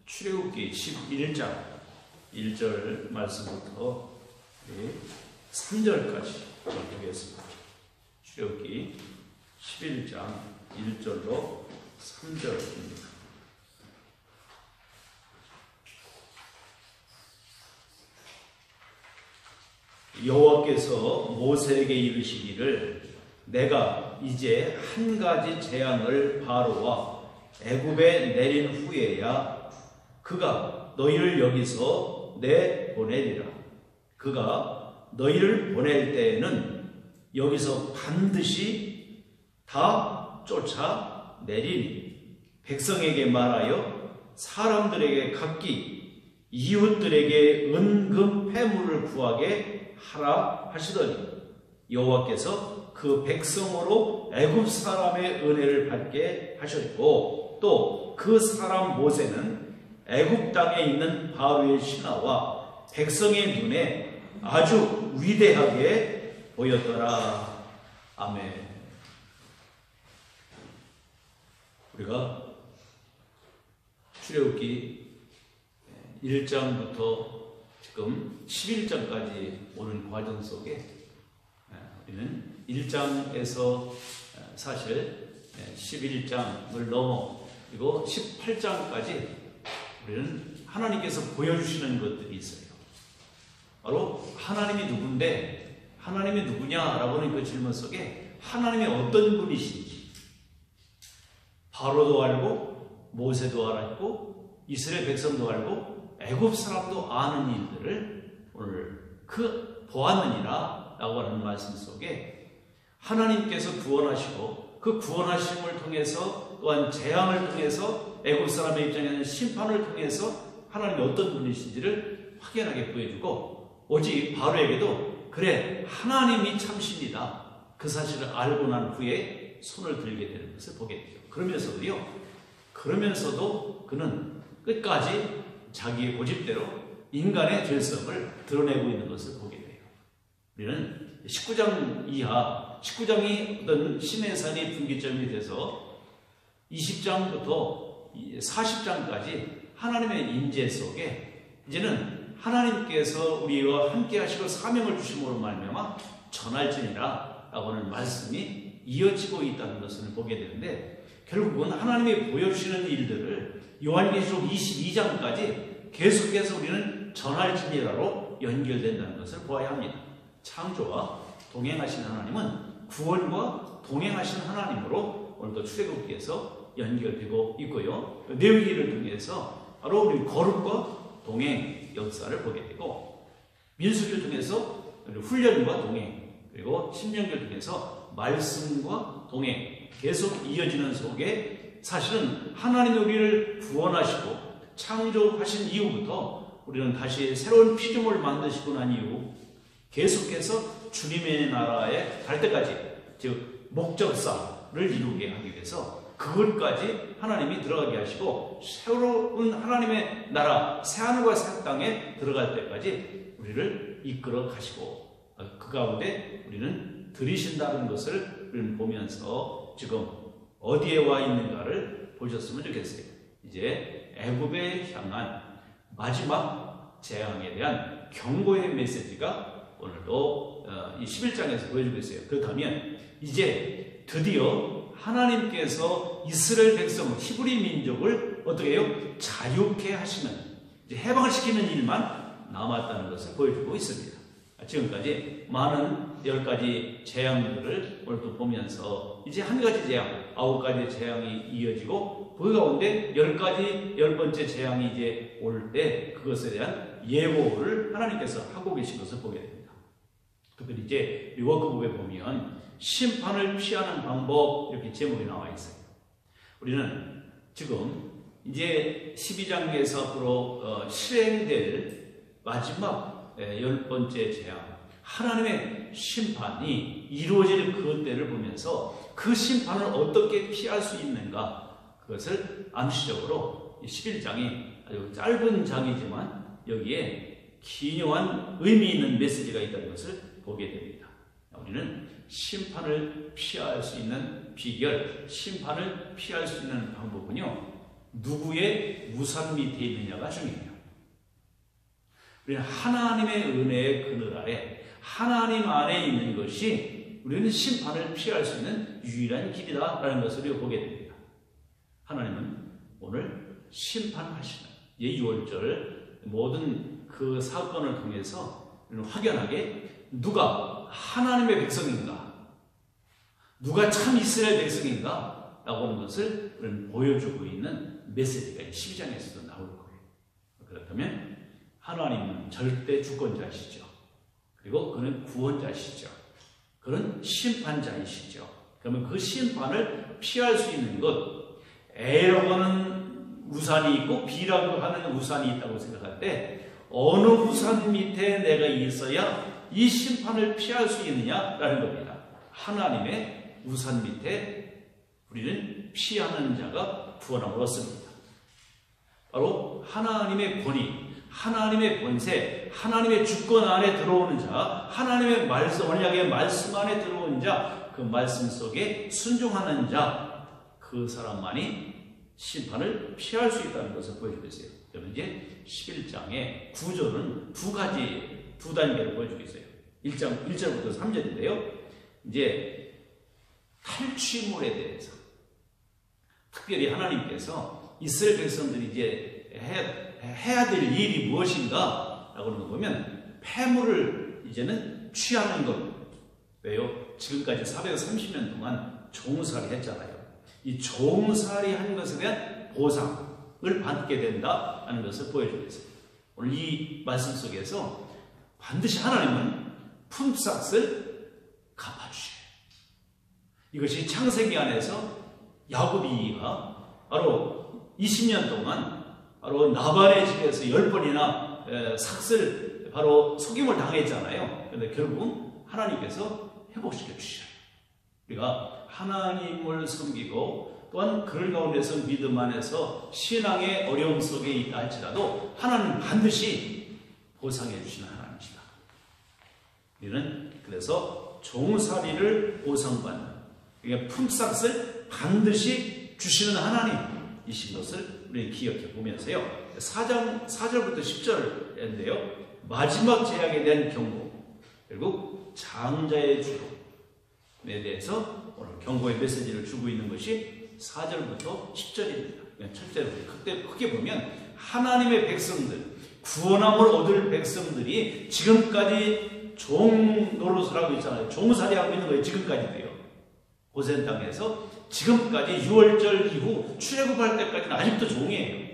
출애굽기 11장 1절 말씀부터 3절까지 보겠습니다. 출애굽기 11장 1절로 3절입니다. 여호와께서 모세에게 이르시기를 내가 이제 한 가지 재앙을 바로와 애굽에 내린 후에야 그가 너희를 여기서 내보내리라. 그가 너희를 보낼 때에는 여기서 반드시 다 쫓아내리니 백성에게 말하여 사람들에게 각기 이웃들에게 은금 패물을 구하게 하라 하시더니 여호와께서 그 백성으로 애굽 사람의 은혜를 받게 하셨고 또 그 사람 모세는 애굽 땅에 있는 바로의 신하와 백성의 눈에 아주 위대하게 보였더라. 아멘. 우리가 출애굽기 1장부터 지금 11장까지 오는 과정 속에 우리는 1장에서 사실 11장을 넘어 그리고 18장까지 우리는 하나님께서 보여주시는 것들이 있어요. 바로 하나님이 누군데 하나님이 누구냐라고 하는 그 질문 속에 하나님이 어떤 분이신지 바로도 알고 모세도 알았고 이스라엘 백성도 알고 애굽 사람도 아는 일들을 오늘 그 보았느니라 라고 하는 말씀 속에 하나님께서 구원하시고 그 구원하심을 통해서 또한 재앙을 통해서 애굽 사람의 입장에는 심판을 통해서 하나님이 어떤 분이신지를 확연하게 보여주고 오직 바로에게도 그래 하나님이 참신이다 그 사실을 알고 난 후에 손을 들게 되는 것을 보게 되죠. 그러면서도 그는 끝까지 자기의 고집대로 인간의 죄성을 드러내고 있는 것을 보게 돼요. 우리는 19장 이하 19장이 어떤 시내산이 분기점이 돼서 20장부터 40장까지 하나님의 임재 속에 이제는 하나님께서 우리와 함께 하시고 사명을 주심으로 말미암아 전할지니라 라고 하는 말씀이 이어지고 있다는 것을 보게 되는데 결국은 하나님이 보여주시는 일들을 요한계시록 22장까지 계속해서 우리는 전할지니라로 연결된다는 것을 보아야 합니다. 창조와 동행하시는 하나님은 구원과 동행하시는 하나님으로 오늘도 출애굽기에서 연결되고 있고요. 레위기를 통해서 바로 우리 거룩과 동행 역사를 보게 되고 민수기를 통해서 훈련과 동행 그리고 신명기를 통해서 말씀과 동행 계속 이어지는 속에 사실은 하나님이 우리를 구원하시고 창조하신 이후부터 우리는 다시 새로운 피조물을 만드시고 난 이후 계속해서 주님의 나라에 갈 때까지 즉 목적사를 이루게 하기 위해서 그것까지 하나님이 들어가게 하시고 새로운 하나님의 나라 새하늘과 새 땅에 들어갈 때까지 우리를 이끌어 가시고 그 가운데 우리는 들이신다는 것을 우리는 보면서 지금 어디에 와 있는가를 보셨으면 좋겠어요. 이제 애굽에 향한 마지막 재앙에 대한 경고의 메시지가 오늘도 이 11장에서 보여주고 있어요. 그렇다면 이제 드디어 하나님께서 이스라엘 백성 히브리 민족을 어떻게 해요? 자유케 하시는 이제 해방을 시키는 일만 남았다는 것을 보여주고 있습니다. 지금까지 많은 10가지 재앙들을 오늘도 보면서 이제 한 가지 재앙, 9가지 재앙이 이어지고 그 가운데 10가지 10번째 재앙이 이제 올 때 그것에 대한 예고를 하나님께서 하고 계신 것을 보게 됩니다. 특별히 이제 요한복음에 보면 심판을 피하는 방법 이렇게 제목이 나와 있어요. 우리는 지금 이제 12장에서 앞으로 실행될 마지막 10번째 재앙 하나님의 심판이 이루어질 그 때를 보면서 그 심판을 어떻게 피할 수 있는가 그것을 암시적으로 11장이 아주 짧은 장이지만 여기에 기묘한 의미 있는 메시지가 있다는 것을 보게 됩니다. 우리는 심판을 피할 수 있는 비결, 심판을 피할 수 있는 방법은요 누구의 우산 밑에 있느냐가 중요해요. 우리는 하나님의 은혜의 그늘 아래, 하나님 안에 있는 것이 우리는 심판을 피할 수 있는 유일한 길이다라는 것을 우리가 보게 됩니다. 하나님은 오늘 심판하시는 유월절 모든 그 사건을 통해서 우리는 확연하게 누가 하나님의 백성인가, 누가 참 이스라엘 백성인가 라고 하는 것을 우리는 보여주고 있는 메시지가 12장에서도 나올 거예요. 그렇다면 하나님은 절대 주권자시죠. 그리고 그는 구원자시죠. 그는 심판자이시죠. 그러면 그 심판을 피할 수 있는 것, A라고 하는 우산이 있고 B라고 하는 우산이 있다고 생각할 때 어느 우산 밑에 내가 있어야 이 심판을 피할 수 있느냐라는 겁니다. 하나님의 우산 밑에 우리는 피하는 자가 구원함을 얻습니다. 바로 하나님의 권위, 하나님의 권세, 하나님의 주권 안에 들어오는 자, 하나님의 말씀, 언약의 말씀 안에 들어오는 자, 그 말씀 속에 순종하는 자, 그 사람만이 심판을 피할 수 있다는 것을 보여주고 있어요. 그러면 이제 11장의 구조는 두 단계를 보여주고 있어요. 1절부터 3절인데요. 이제 탈취물에 대해서 특별히 하나님께서 이스라엘 백성들이 이제 해야 될 일이 무엇인가 라고 하는 거 보면 폐물을 이제는 취하는 것. 왜요? 지금까지 430년 동안 종살이 했잖아요. 이 종살이 한 것에 대한 보상을 받게 된다는 것을 보여주고 있어요. 오늘 이 말씀 속에서 반드시 하나님은 품삯을 갚아주셔요. 이것이 창세기 안에서 야곱이가 바로 20년 동안 바로 나발의 집에서 10번이나 삭슬, 바로 속임을 당했잖아요. 그런데 결국 하나님께서 회복시켜 주셔요. 우리가 하나님을 섬기고 또한 그를 가운데서 믿음 안에서 신앙의 어려움 속에 있다 할지라도 하나님은 반드시 보상해 주시는 하나님이시다. 우리는 그래서 종살이를 보상받는, 그러니까 품삯을 반드시 주시는 하나님이신 것을 우리는 기억해 보면서요. 4절부터 10절인데요. 마지막 재앙에 대한 경고, 결국 장자의 죽음에 대해서 오늘 경고의 메시지를 주고 있는 것이 4절부터 10절입니다. 첫째로 크게 보면 하나님의 백성들, 구원함을 얻을 백성들이 지금까지 종 노릇을 하고 있잖아요. 종살이 하고 있는 거예요. 지금까지도요. 고센 땅에서 지금까지 6월절 이후 출애굽할 때까지는 아직도 종이에요.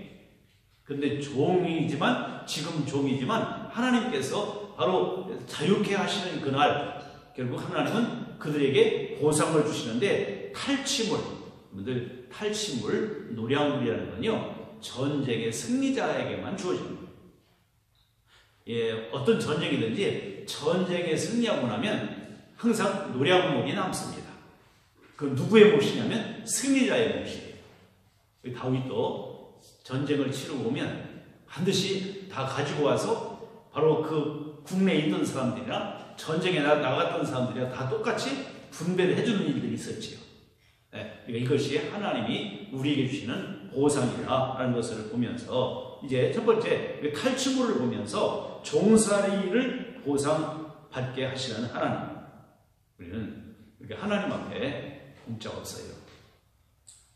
그런데 종이지만, 지금 종이지만 하나님께서 바로 자유케 하시는 그날 결국 하나님은 그들에게 보상을 주시는데, 탈취물, 노량물이라는 건요, 전쟁의 승리자에게만 주어집니다. 예, 어떤 전쟁이든지 전쟁에 승리하고 나면 항상 노량물이 남습니다. 그 누구의 몫이냐면 승리자의 몫이에요. 다윗도 전쟁을 치르고 오면 반드시 다 가지고 와서 바로 그 국내에 있던 사람들이나 전쟁에 나갔던 사람들이랑 다 똑같이 분배를 해주는 일들이 있었지요. 네, 그러니까 이것이 하나님이 우리에게 주시는 보상이라는 것을 보면서 이제 첫 번째 탈취물을 보면서 종살이를 보상받게 하시는 하나님. 우리는 이렇게 하나님 앞에 공짜가 없어요.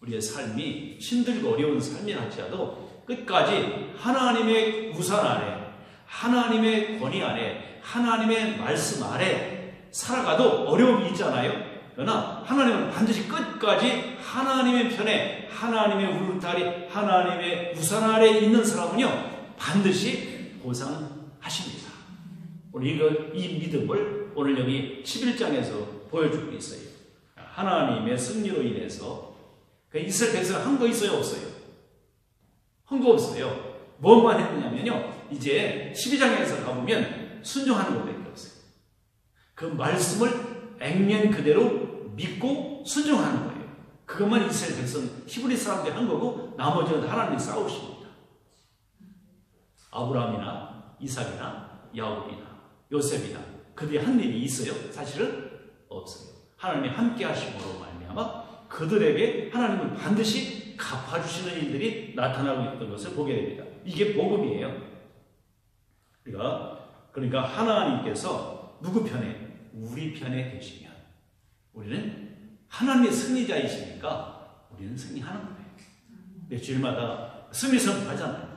우리의 삶이 힘들고 어려운 삶이라 할지라도 끝까지 하나님의 우산 아래, 하나님의 권위 아래, 하나님의 말씀 아래 살아가도 어려움이 있잖아요. 그러나 하나님은 반드시 끝까지 하나님의 편에, 하나님의 울타리, 하나님의 우산 아래 있는 사람은요 반드시 보상하십니다. 우리 이 믿음을 오늘 여기 11장에서 보여주고 있어요. 하나님의 승리로 인해서 이스라엘 백성 한 거 있어요, 없어요? 한 거 없어요. 뭐만 했느냐면요, 이제 12장에서 가보면 순종하는 것밖에 없어요. 그 말씀을 액면 그대로 믿고 순종하는 거예요. 그것만 이스라엘 백성, 히브리 사람들이 한 거고 나머지는 하나님이 싸우십니다. 아브라함이나 이삭이나 야곱이나 요셉이나 그들이 한 일이 있어요? 사실은 없어요. 하나님이 함께 하심으로 말미암아 그들에게 하나님은 반드시 갚아주시는 일들이 나타나고 있던 것을 보게 됩니다. 이게 복음이에요. 그러니까 하나님께서 누구 편에? 우리 편에 계시면 우리는 하나님의 승리자이시니까 우리는 승리하는 거예요. 주일마다 승리 선포하잖아요.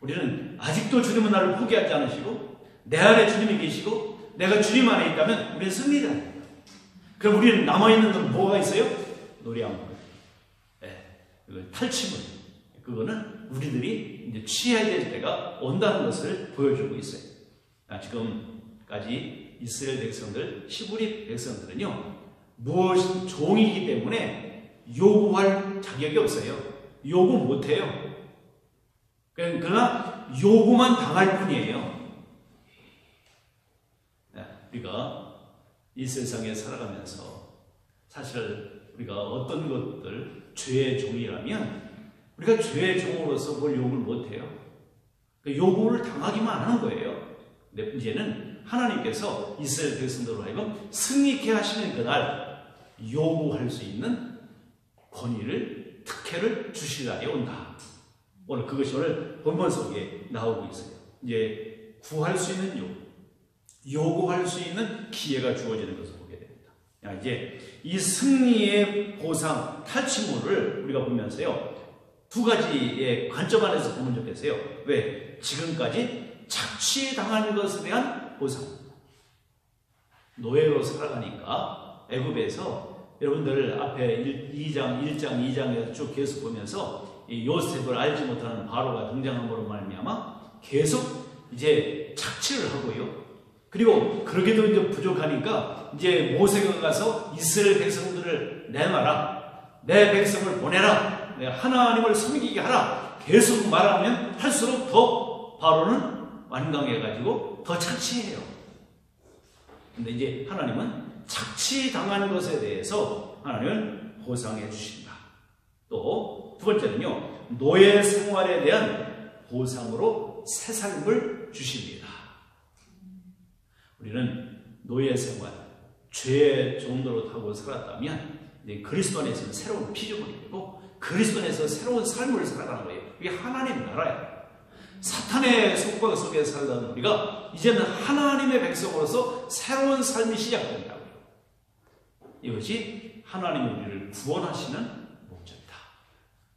우리는 아직도 주님은 나를 포기하지 않으시고 내 안에 주님이 계시고 내가 주님 안에 있다면 우리는 승리자예요. 그럼 우리는 남아있는 건 뭐가 있어요? 노래하는 거예요. 탈취물. 그거는 우리들이 이제 취해야 될 때가 온다는 것을 보여주고 있어요. 지금까지 이스라엘 백성들, 히브리 백성들은요, 무엇이 종이기 때문에 요구할 자격이 없어요. 요구 못해요. 그러나 요구만 당할 뿐이에요. 우리가 이 세상에 살아가면서 사실 우리가 어떤 것들 죄의 종이라면 우리가 죄의 종으로서 뭘 요구를 못해요. 요구를 당하기만 하는 거예요. 근데 이제는 하나님께서 이스라엘 백성들로 하여금 승리케 하시는 그날 요구할 수 있는 권위를, 특혜를 주실 날이 온다. 오늘 그것이 오늘 본문 속에 나오고 있어요. 이제 구할 수 있는 요구할 수 있는 기회가 주어지는 것을 보게 됩니다. 이제 이 승리의 보상, 탈취물을 우리가 보면서요, 두 가지의 관점 안에서 보면 좋겠어요. 왜? 지금까지 착취당한 것에 대한 보상. 노예로 살아가니까 애굽에서 여러분들 앞에 1장 2장에서 쭉 계속 보면서 이 요셉을 알지 못하는 바로가 등장한 것으로 말미암아 계속 이제 착취를 하고요. 그리고 그러기도 이제 부족하니까 이제 모세가 가서 이스라엘 백성들을 내놔라. 내 백성을 보내라. 내 하나님을 섬기게 하라. 계속 말하면 할수록 더 바로는 완강해가지고 더 착취해요. 근데 이제 하나님은 착취당한 것에 대해서 하나님은 보상해 주신다. 또 두 번째는요, 노예 생활에 대한 보상으로 새 삶을 주십니다. 우리는 노예 생활, 죄의 종로로 타고 살았다면 이제 그리스도 안에서는 새로운 피조물이고 그리스도 안에서 새로운 삶을 살아가는 거예요. 이게 하나님 나라예요. 사탄의 속박 속에 살던 우리가 이제는 하나님의 백성으로서 새로운 삶이 시작된다고요. 이것이 하나님이 우리를 구원하시는 목적이다.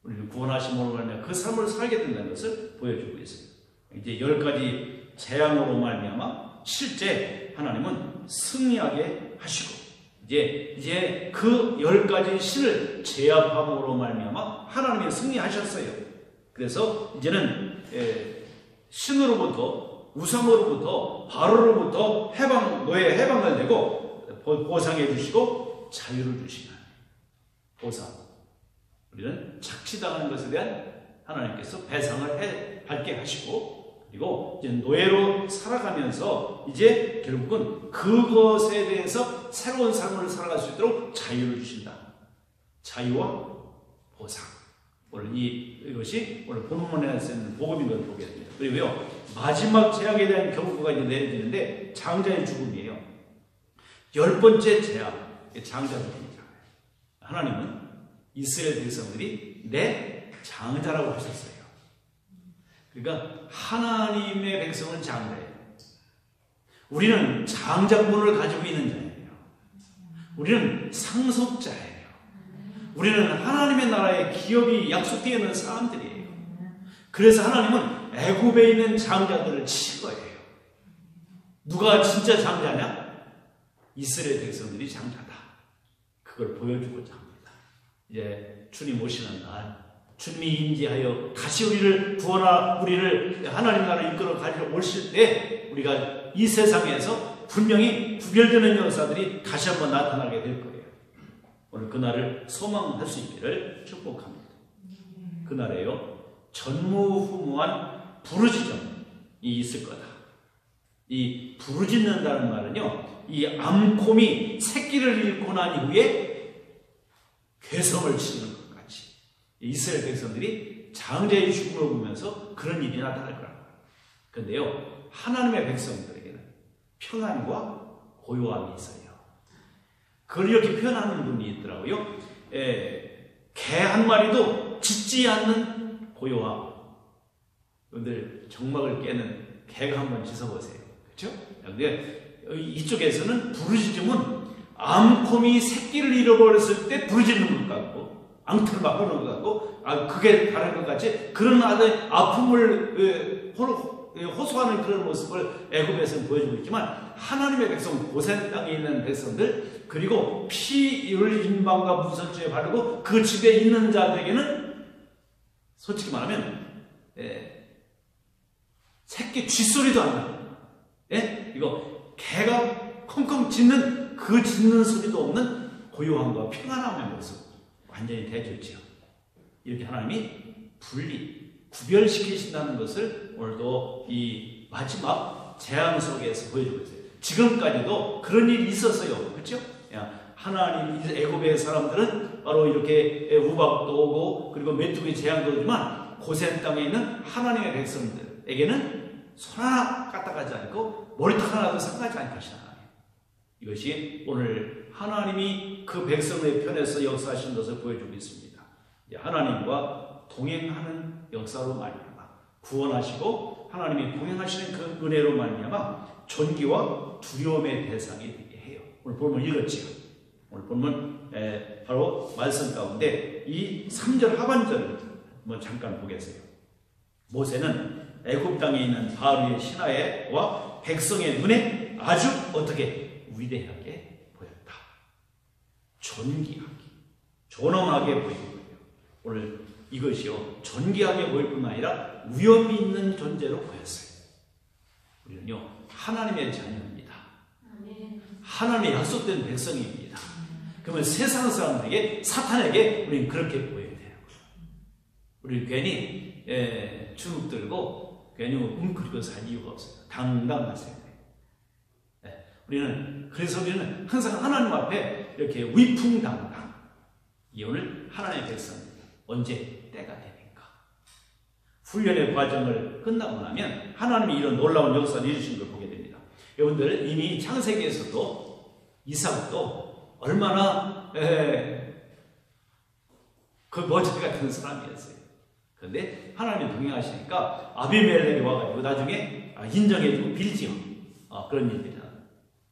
우리를 구원하심으로 말미암아 그 삶을 살게 된다는 것을 보여주고 있어요. 이제 10가지 재앙으로 말미암아 실제 하나님은 승리하게 하시고 이제 그 10가지 신을 제압함으로 말미암아 하나님이 승리하셨어요. 그래서 이제는 신으로부터 우상으로부터 바로로부터 노예 해방을 내고 보상해 주시고 자유를 주시는 보상. 우리는 착취당하는 것에 대한 하나님께서 배상을 받게 하시고 그리고 이제 노예로 살아가면서 이제 결국은 그것에 대해서 새로운 삶을 살아갈 수 있도록 자유를 주신다. 자유와 보상. 오늘 이것이 오늘 본문에 쓰는 복음인 것을 보게 됩니다. 그리고요, 마지막 재앙에 대한 경고가 이제 내려지는데 장자의 죽음이에요. 10번째 재앙, 장자 죽음입니다. 하나님은 이스라엘 백성들이 내 장자라고 하셨어요. 그러니까 하나님의 백성은 장자예요. 우리는 장자권을 가지고 있는 자예요. 우리는 상속자예요. 우리는 하나님의 나라의 기업이 약속되어 있는 사람들이에요. 그래서 하나님은 애굽에 있는 장자들을 친 거예요. 누가 진짜 장자냐? 이스라엘 백성들이 장자다. 그걸 보여주고자 합니다. 이제 주님 오시는 날, 주님이 임재하여 다시 우리를 하나님 나라를 이끌어 가지러 오실 때 우리가 이 세상에서 분명히 구별되는 역사들이 다시 한번 나타나게 될 거예요. 오늘 그날을 소망할 수 있기를 축복합니다. 그날에요, 전무후무한 부르짖음이 있을 거다. 이 부르짖는다는 말은요, 이 암곰이 새끼를 잃고 난 이후에 괴성을 치는 것 같이 이스라엘 백성들이 장자의 죽음을 보면서 그런 일이 나타날 거라고. 그런데요, 하나님의 백성들에게는 평안과 고요함이 있어요. 그걸 이렇게 표현하는 분이 있더라고요. 개 한 마리도 짖지 않는 고요함. 여러분들 정막을 깨는 개가 한번 짖어보세요. 그렇죠? 근데 이쪽에서는 부르짖음은 암콤이 새끼를 잃어버렸을 때 부르짖는 것 같고 앙탈을 막 하는 것 같고 그게 다른 것 같이 그런 아픔을 호소하는 그런 모습을 애굽에서는 보여주고 있지만 하나님의 백성, 고센 땅에 있는 백성들, 그리고 피를 인방과 문설주에 바르고 그 집에 있는 자들에게는 솔직히 말하면 새끼 쥐소리도 안 나요. 이거 개가 컹컹 짖는 그 짖는 소리도 없는 고요함과 평안함의 모습, 완전히 대조지요. 이렇게 하나님이 구별시키신다는 것을 오늘도 이 마지막 재앙 속에서 보여주고 있어요. 지금까지도 그런 일이 있었어요. 그렇죠? 하나님, 애굽의 사람들은 바로 이렇게 우박도 오고 그리고 메뚜기 재앙도 오지만 고센 땅에 있는 하나님의 백성들에게는 손 하나 까딱하지 않고 머리털 하나도 상하지 않게 하시는 하나님. 이것이 오늘 하나님이 그 백성의 편에서 역사하신 것을 보여주고 있습니다. 하나님과 동행하는 역사로 말미암아 구원하시고 하나님이 동행하시는 그 은혜로 말미암아 존귀와 두려움의 대상이 되게 해요. 오늘 본문 읽었지요. 오늘 본문 바로 말씀 가운데 이 3절 하반절을 한번 잠깐 보겠어요. 모세는 애굽 땅에 있는 바로의 신하와 백성의 눈에 아주 어떻게 위대하게 보였다. 존귀하게, 존엄하게 보이는 거예요. 오늘 이것이요, 존귀하게 보일 뿐만 아니라 위엄이 있는 존재로 보였어요. 우리는요, 하나님의 자녀입니다. 하나님의 약속된 백성입니다. 그러면 세상 사람들에게, 사탄에게 우리는 그렇게 보여야 돼요. 우리는 괜히 주눅 들고 괜히 웅크리고 살 이유가 없어요. 당당하세요. 그래서 우리는 항상 하나님 앞에 이렇게 위풍당당. 이 오늘 하나님의 백성입니다. 언제 때가 되니까. 훈련의 과정을 끝나고 나면 하나님이 이런 놀라운 역사를 이루신 걸 보게 됩니다. 여러분들 이미 창세기에서도 이삭도 얼마나 그 머저리 같은 사람이었어요. 그런데 하나님이 동행하시니까 아비멜렉이 와가지고 나중에 인정해주고 빌지요. 그런 일들이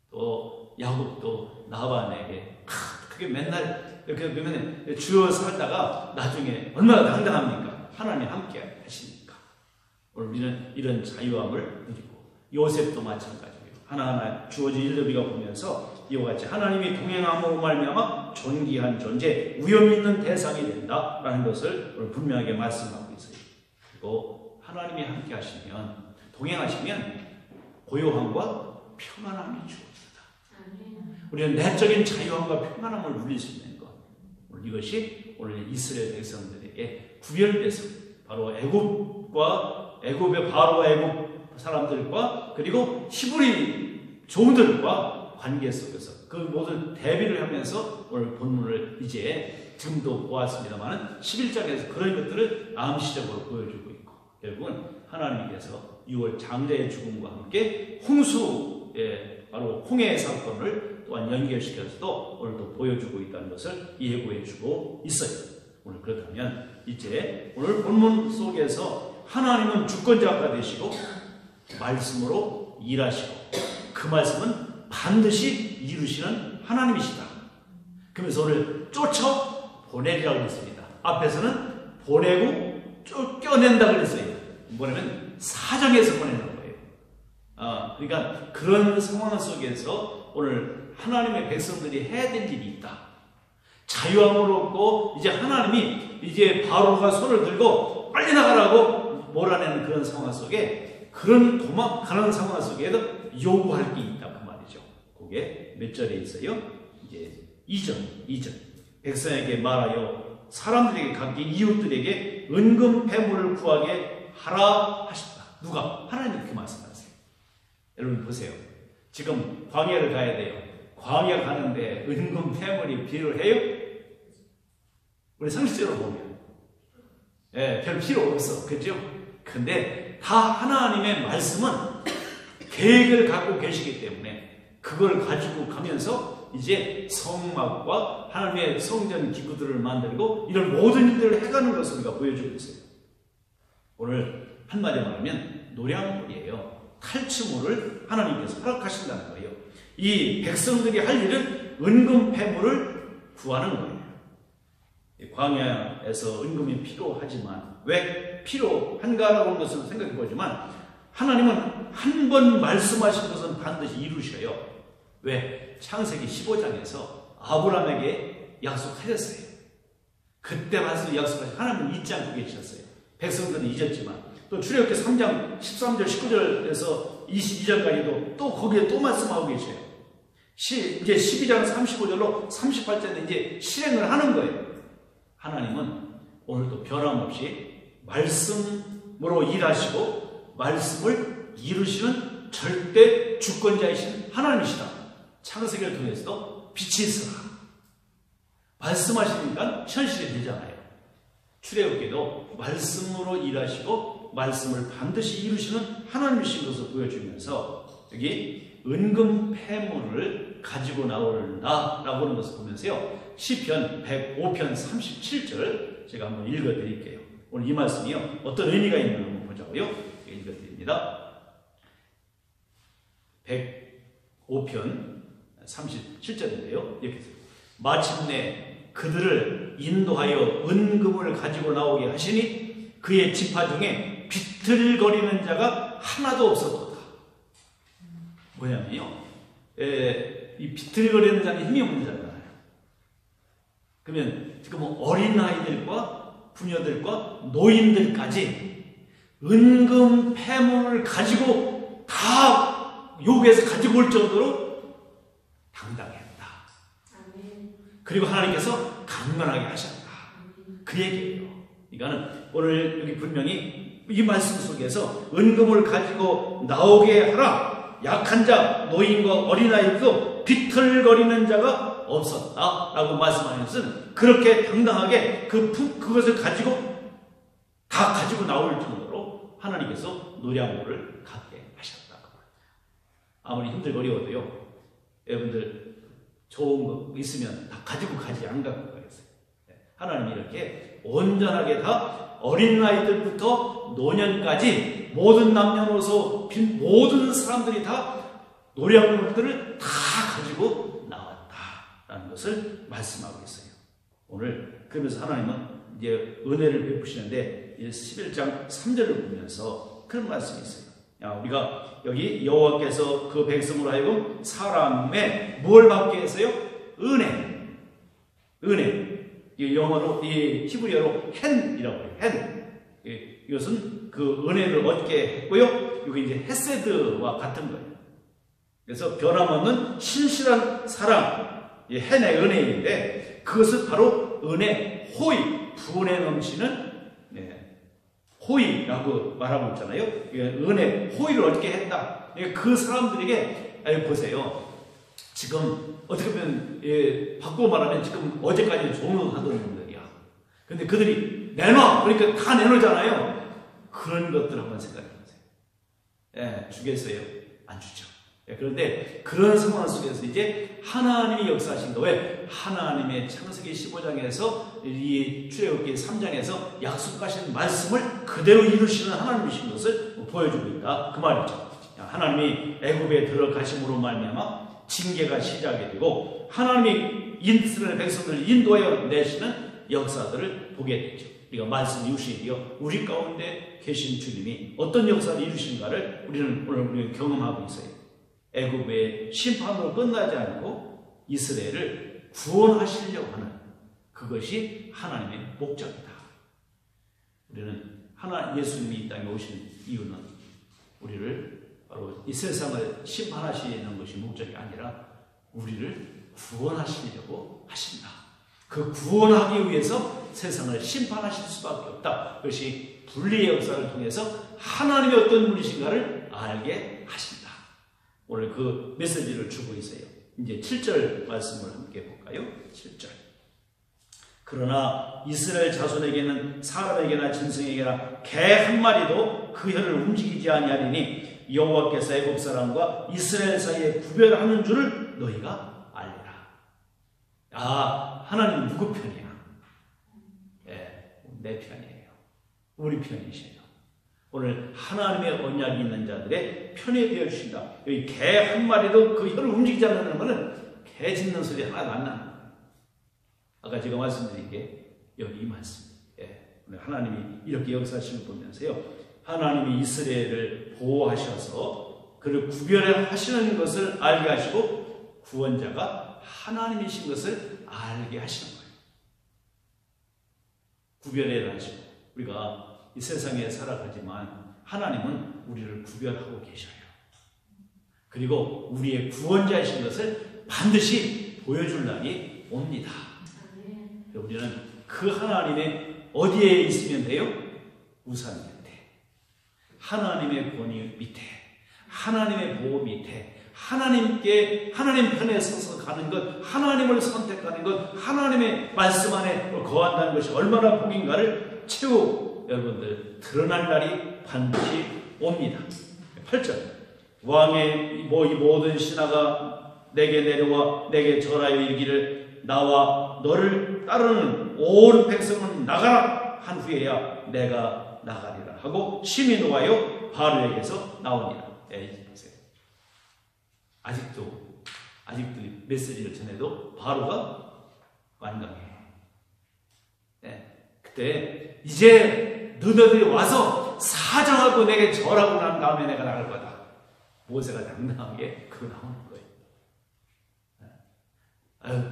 또 야곱도 나반에게 그게 맨날 이렇게 보면 주어 살다가 나중에 얼마나 당당합니까? 하나님 함께 하시니까. 오늘 우리는 이런 자유함을 누리고 요셉도 마찬가지예요. 하나하나 주어진 일들이가 보면서 이와 같이 하나님이 동행함으로 말미암아 존귀한 존재, 위엄 있는 대상이 된다라는 것을 오늘 분명하게 말씀하고 있어요. 그리고 하나님이 함께 하시면, 동행하시면 고요함과 평안함이 주어집니다. 우리는 내적인 자유함과 평안함을 누릴 수 있는 것. 오늘 이것이 오늘 이스라엘 백성들에게 구별돼서 바로 애굽의 바로와 애굽 사람들과 그리고 히브리 종들과 관계 속에서 그 모든 대비를 하면서 오늘 본문을 이제 지금도 보았습니다만 11장에서 그런 것들을 암시적으로 보여주고 있고, 결국은 하나님께서 6월 장자의 죽음과 함께 홍수의 바로 홍해의 사건을 또한 연결시켜서도 오늘도 보여주고 있다는 것을 예고해주고 있어요. 오늘 그렇다면 이제 오늘 본문 속에서 하나님은 주권자가 되시고 말씀으로 일하시고 그 말씀은 반드시 이루시는 하나님이시다. 그러면서 오늘 쫓아 보내리라고 했습니다. 앞에서는 보내고 쫓겨낸다고 그랬어요. 뭐냐면 사정해서 보내는 거예요. 그러니까 그런 상황 속에서 오늘 하나님의 백성들이 해야 될 일이 있다. 자유함을 얻고 이제 하나님이 이제 바로가 손을 들고 빨리 나가라고 몰아내는 그런 상황 속에, 그런 도망가는 상황 속에도 요구할 게 있다 그 말이죠. 그게 몇 절에 있어요? 이제 2절. 백성에게 말하여 사람들에게 각기 이웃들에게 은금 패물을 구하게 하라 하셨다. 누가? 하나님이 그렇게 말씀하세요. 여러분 보세요. 지금 광야를 가야 돼요. 광야 가는데 은금 패물이 필요해요? 우리 상식적으로 보면 별 필요 없어. 그죠? 근데 다 하나님의 말씀은 계획을 갖고 계시기 때문에 그걸 가지고 가면서 이제 성막과 하나님의 성전 기구들을 만들고 이런 모든 일들을 해가는 것을 우리가 보여주고 있어요. 오늘 한마디로 말하면 노량물이에요. 탈취물을 하나님께서 허락하신다는 거예요. 이 백성들이 할 일은 은금 패물을 구하는 거예요. 광야에서 은금이 필요하지만 왜 필요한가라고 하는 것을 생각해 보지만 하나님은 한 번 말씀하신 것은 반드시 이루셔요. 왜? 창세기 15장에서 아브라함에게 약속하셨어요. 그때 말씀 약속하신 하나님은 잊지 않고 계셨어요. 백성들은 잊었지만 또 출애굽기 3장 13절 19절에서 22절까지도 또 거기에 또 말씀하고 계셔요. 이제 12장 35절로 38절에 이제 실행을 하는 거예요. 하나님은 오늘도 변함없이 말씀으로 일하시고 말씀을 이루시는 절대 주권자이신 하나님이시다. 창세기를 통해서도 빛이 있으라. 말씀하시니까 현실이 되잖아요. 출애굽기도 말씀으로 일하시고 말씀을 반드시 이루시는 하나님이신 것을 보여주면서 여기 은금 패물을 가지고 나온다라고 하는 것을 보면서요. 시편 105편 37절 제가 한번 읽어드릴게요. 오늘 이 말씀이요. 어떤 의미가 있는지 한번 보자고요. 읽어드립니다. 105편 37절인데요. 이렇게 마침내 그들을 인도하여 은금을 가지고 나오게 하시니 그의 지파 중에 비틀거리는 자가 하나도 없었도다. 뭐냐면요. 이 비틀거리는 자는 힘이 없는 자잖아요. 그러면 지금 어린아이들과 부녀들과 노인들까지 은금 패물을 가지고 다 요구해서 가지고 올 정도로 당당했다. 그리고 하나님께서 강건하게 하셨다. 그 얘기예요. 그러니까 오늘 여기 분명히 이 말씀 속에서 은금을 가지고 나오게 하라. 약한 자, 노인과 어린아이도 비틀거리는 자가 없었다. 라고 말씀하는 것은 그렇게 당당하게 그것을 가지고 다 가지고 나올 정도로 하나님께서 노량물을 갖게 하셨다. 아무리 힘들고 어려워도요. 여러분들 좋은 거 있으면 다 가지고 가지 안 갖고 가겠어요. 하나님이 이렇게 온전하게 다 어린아이들부터 노년까지 모든 남녀노소 모든 사람들이 다 노량물들을 다 가지고 나왔다라는 것을 말씀하고 있어요. 오늘 그러면서 하나님은 이제 은혜를 베푸시는데 11장 3절을 보면서 그런 말씀이 있어요. 우리가 여기 여호와께서 그 백성으로 하여금 사람의 뭘 받게 했어요? 은혜. 이 영어로 이 히브리어로 헨이라고 해요. 헨. 이것은 그 은혜를 얻게 했고요. 이게 이제 헤세드와 같은 거예요. 그래서 변함없는 신실한 사랑, 이 헨의 은혜인데 그것을 바로 은혜 호의, 부은혜 넘치는 호의라고 말하고 있잖아요. 은혜, 호의를 얻게 했다. 그 사람들에게 보세요. 지금 어떻게 보면 바꾸고 말하면 지금 어제까지는 종로하던 분들이야. 근데 그들이 내놔! 그러니까 다 내놓잖아요. 그런 것들 한번 생각해 보세요. 주겠어요? 안 주죠. 그런데 그런 상황 속에서 이제 하나님이 역사하신 거, 왜? 하나님의 창세기 15장에서 이 출애굽기 3장에서 약속하신 말씀을 그대로 이루시는 하나님이신 것을 보여주고 있다. 그 말이죠. 하나님이 애굽에 들어가심으로 말미암아 징계가 시작이 되고 하나님이 이스라엘 백성들을 인도하여 내시는 역사들을 보게 되죠. 우리가 말씀 이루시기요. 우리 가운데 계신 주님이 어떤 역사를 이루시는가를 우리는 오늘 경험하고 있어요. 애굽의 심판으로 끝나지 않고 이스라엘을 구원하시려고 하는 그것이 하나님의 목적이다. 우리는 예수님이 이 땅에 오신 이유는 우리를 바로 이 세상을 심판하시는 것이 목적이 아니라 우리를 구원하시려고 하신다. 그 구원하기 위해서 세상을 심판하실 수밖에 없다. 그것이 분리의 역사를 통해서 하나님이 어떤 분이신가를 알게 하신다. 오늘 그 메시지를 주고 있어요. 이제 7절 말씀을 함께 볼까요? 7절. 그러나 이스라엘 자손에게는 사람에게나 짐승에게나 개 한 마리도 그 혀를 움직이지 아니하리니 여호와께서 애굽 사람과 이스라엘 사이에 구별하는 줄을 너희가 알리라. 아, 하나님 누구 편이야? 예, 내 편이에요. 우리 편이세요. 오늘 하나님의 언약이 있는 자들의 편에 되어 주신다. 여기 개 한 마리도 그 혀를 움직이지 않는 것은 개 짖는 소리 하나도 안 나는 거예요. 아까 제가 말씀드린 게 여기 이 말씀이에요. 예, 오늘 하나님이 이렇게 역사하심을 보면서요, 하나님이 이스라엘을 보호하셔서 그를 구별하시는 것을 알게 하시고 구원자가 하나님이신 것을 알게 하시는 거예요. 구별해야 하시고 우리가 이 세상에 살아가지만 하나님은 우리를 구별하고 계셔요. 그리고 우리의 구원자이신 것을 반드시 보여줄 날이 옵니다. 우리는 그 하나님의 어디에 있으면 돼요? 우산 밑에, 하나님의 권위 밑에, 하나님의 보호 밑에, 하나님 편에 서서 가는 것, 하나님을 선택하는 것, 하나님의 말씀 안에 거한다는 것이 얼마나 복인가를 최후 여러분들 드러날 날이 반드시 옵니다. 8절 왕의 이 모든 신하가 내게 내려와 내게 절하여 이르기를 나와 너를 따르는 온 백성은 나가라 한 후에야 내가 나가리라 하고 심히 노하여 바로에게서 나오니라. 아직도 메시지를 전해도 바로가 완강해요. 그때 이제 너희들이 와서 사정하고 내게 절하고 난 다음에 내가 나갈 거다. 모세가 당당하게 그거 나오는 거예요.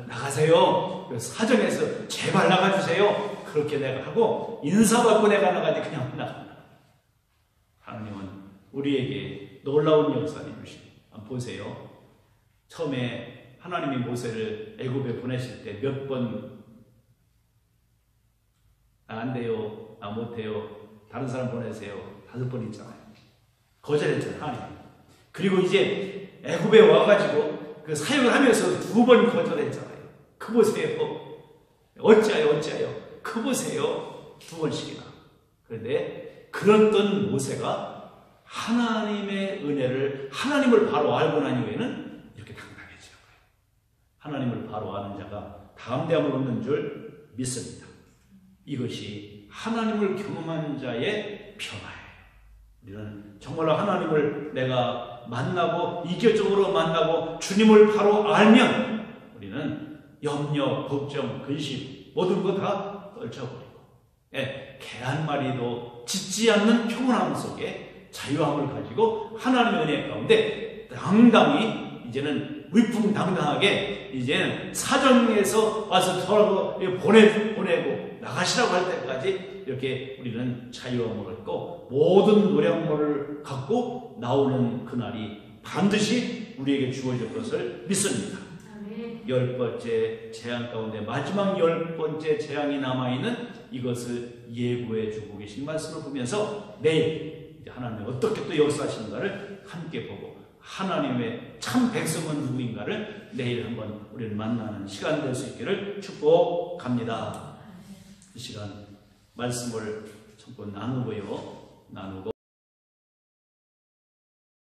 나가세요. 사정해서 제발 나가주세요. 그렇게 내가 하고 인사받고 내가 나가지 그냥 나간다. 하나님은 우리에게 놀라운 역사를 이루시니 보세요. 처음에 하나님이 모세를 애굽에 보내실 때 몇 번 안 돼요, 나 못해요, 다른 사람 보내세요. 5번 있잖아요. 거절했잖아요, 하나님. 그리고 이제 애굽에 와가지고 그 사역을 하면서 2번 거절했잖아요. 그 보세요. 어찌하여 그 보세요. 2번씩이나. 그런데 그랬던 모세가 하나님의 은혜를, 하나님을 바로 알고 난 이후에는 이렇게 당당해지는 거예요. 하나님을 바로 아는 자가 담대함을 얻는 줄 믿습니다. 이것이 하나님을 경험한 자의 평화예요. 우리는 정말로 하나님을 내가 만나고 이교적으로 만나고 주님을 바로 알면 우리는 염려, 걱정, 근심 모든 거 다 떨쳐버리고 개 한 마리도 짖지 않는 평온함 속에 자유함을 가지고 하나님의 은혜 가운데 당당히 이제는 위풍당당하게 이제는 사정에서 와서 더라고 보내고 나가시라고 할 때까지 이렇게 우리는 자유함을 얻고 모든 노량물을 갖고 나오는 그날이 반드시 우리에게 주어질 것을 믿습니다. 10번째 재앙 가운데 마지막 10번째 재앙이 남아있는 이것을 예고해 주고 계신 말씀을 보면서 내일 하나님이 어떻게 또 역사하시는가를 함께 보고 하나님의 참 백성은 누구인가를 내일 한번 우리를 만나는 시간 될 수 있기를 축복합니다. 이 시간 말씀을 전부 나누고